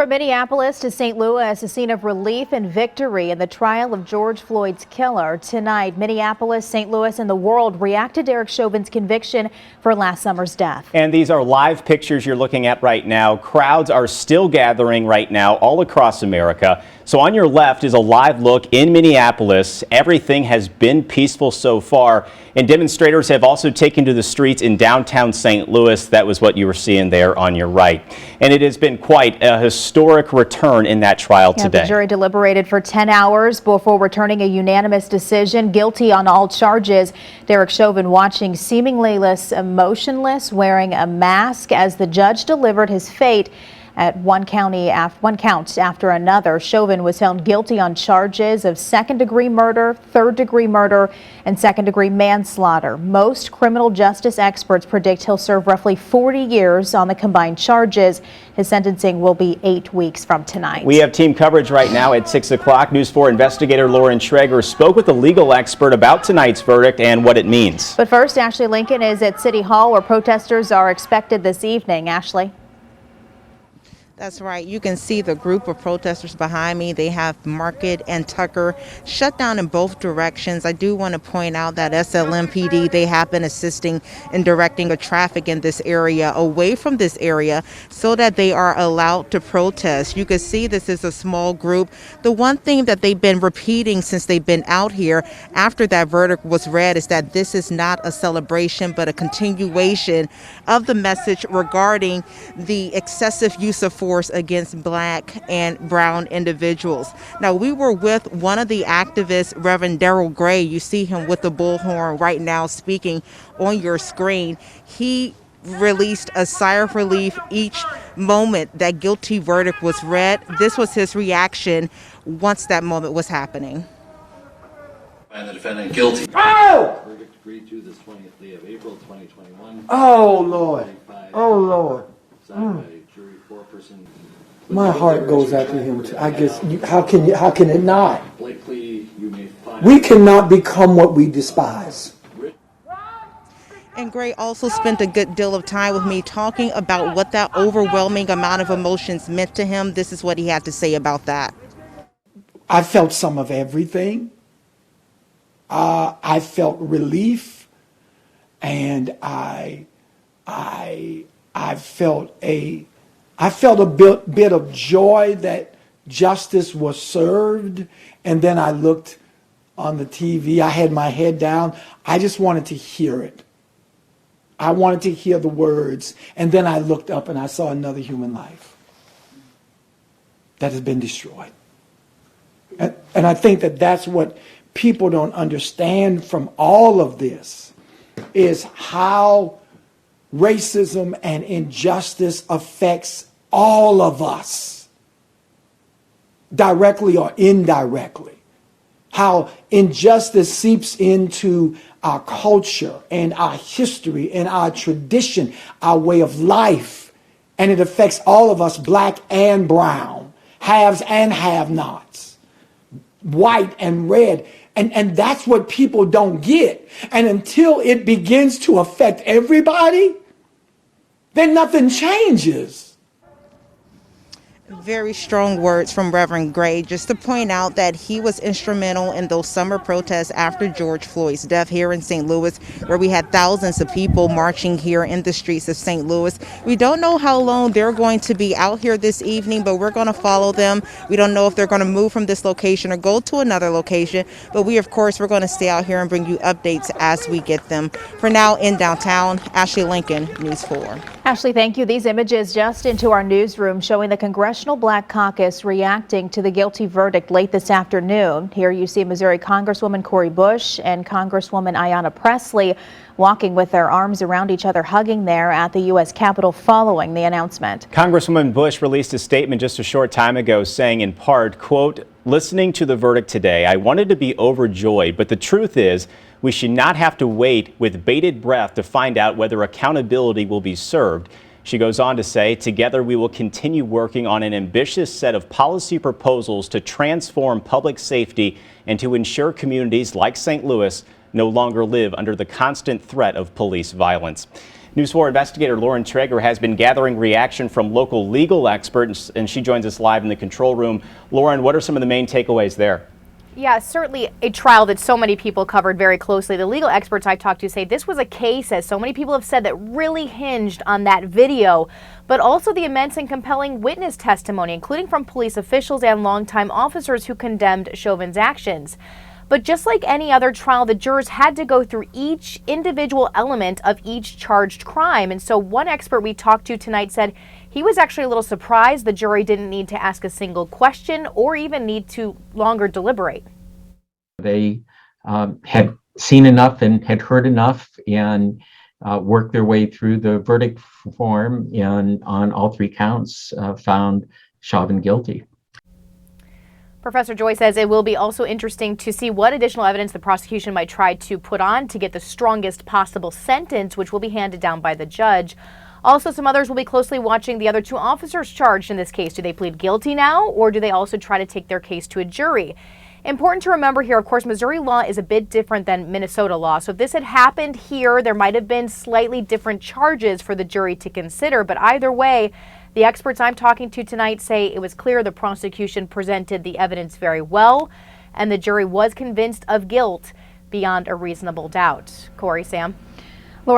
From Minneapolis to St. Louis, a scene of relief and victory in the trial of George Floyd's killer. Tonight, Minneapolis, St. Louis, and the world react to Derek Chauvin's conviction for last summer's death. And these are live pictures you're looking at right now. Crowds are still gathering right now all across America. So on your left is a live look in Minneapolis. Everything has been peaceful so far, and demonstrators have also taken to the streets in downtown St. Louis. That was what you were seeing there on your right. And it has been quite a historic return in that trial today. The jury deliberated for 10 hours before returning a unanimous decision, guilty on all charges. Derek Chauvin watching seemingly motionless, wearing a mask as the judge delivered his fate at one count after another. Chauvin was found guilty on charges of second-degree murder, third-degree murder, and second-degree manslaughter. Most criminal justice experts predict he'll serve roughly 40 years on the combined charges. His sentencing will be 8 weeks from tonight. We have team coverage right now at 6 o'clock. News 4 investigator Lauren Schrager spoke with a legal expert about tonight's verdict and what it means. But first, Ashley Lincoln is at City Hall where protesters are expected this evening. Ashley. That's right. You can see the group of protesters behind me. They have Market and Tucker shut down in both directions. I do want to point out that SLMPD, they have been assisting in directing the traffic in this area away from this area so that they are allowed to protest. You can see this is a small group. The one thing that they've been repeating since they've been out here after that verdict was read is that this is not a celebration but a continuation of the message regarding the excessive use of force against black and brown individuals. Now, we were with one of the activists, Reverend Daryl Gray. You see him with the bullhorn right now speaking on your screen. He released a sigh of relief each moment that guilty verdict was read. This was his reaction once that moment was happening. And the defendant guilty. Oh! Verdict agreed to the 20th day of April 2021. Oh, Lord. Oh, Lord. Signed by jury foreperson. My heart goes out to him. I guess, how can it not? Blakely, you may find. We cannot become what we despise. And Gray also spent a good deal of time with me talking about what that overwhelming amount of emotions meant to him. This is what he had to say about that. I felt some of everything. I felt relief, and I felt a bit of joy that justice was served. And then I looked on the TV. I had my head down. I just wanted to hear it. I wanted to hear the words. And then I looked up and I saw another human life that has been destroyed. And I think that that's what people don't understand from all of this, is how racism and injustice affects all of us, directly or indirectly. How injustice seeps into our culture and our history and our tradition, our way of life. And it affects all of us, black and brown, haves and have-nots, white and red. And that's what people don't get. And until it begins to affect everybody, then nothing changes. Very strong words from Reverend Gray, just to point out that he was instrumental in those summer protests after George Floyd's death here in St. Louis, where we had thousands of people marching here in the streets of St. Louis. We don't know how long they're going to be out here this evening, but we're going to follow them. We don't know if they're going to move from this location or go to another location, but we're going to stay out here and bring you updates as we get them. For now, in downtown, Ashley Lincoln, News 4. Ashley, thank you. These images just into our newsroom showing the Congressional Black Caucus reacting to the guilty verdict late this afternoon. Here you see Missouri Congresswoman Cori Bush and Congresswoman Ayanna Pressley walking with their arms around each other, hugging there at the U.S. Capitol following the announcement. Congresswoman Bush released a statement just a short time ago saying in part, quote, "Listening to the verdict today, I wanted to be overjoyed, but the truth is we should not have to wait with bated breath to find out whether accountability will be served. She goes on to say, together we will continue working on an ambitious set of policy proposals to transform public safety and to ensure communities like St. Louis no longer live under the constant threat of police violence. News 4 investigator Lauren Traeger has been gathering reaction from local legal experts, and she joins us live in the control room. Lauren, what are some of the main takeaways there? Yeah, certainly a trial that so many people covered very closely. The legal experts I've talked to say this was a case, as so many people have said, that really hinged on that video, but also the immense and compelling witness testimony, including from police officials and longtime officers who condemned Chauvin's actions. But just like any other trial, the jurors had to go through each individual element of each charged crime. And so one expert we talked to tonight said he was actually a little surprised the jury didn't need to ask a single question or even need to longer deliberate. They had seen enough and had heard enough and worked their way through the verdict form, and on all three counts found Chauvin guilty. Professor Joy says it will be also interesting to see what additional evidence the prosecution might try to put on to get the strongest possible sentence, which will be handed down by the judge. Also, some others will be closely watching the other two officers charged in this case. Do they plead guilty now, or do they also try to take their case to a jury? Important to remember here, of course, Missouri law is a bit different than Minnesota law. So if this had happened here, there might have been slightly different charges for the jury to consider. But either way, the experts I'm talking to tonight say it was clear the prosecution presented the evidence very well, and the jury was convinced of guilt beyond a reasonable doubt. Corey, Sam.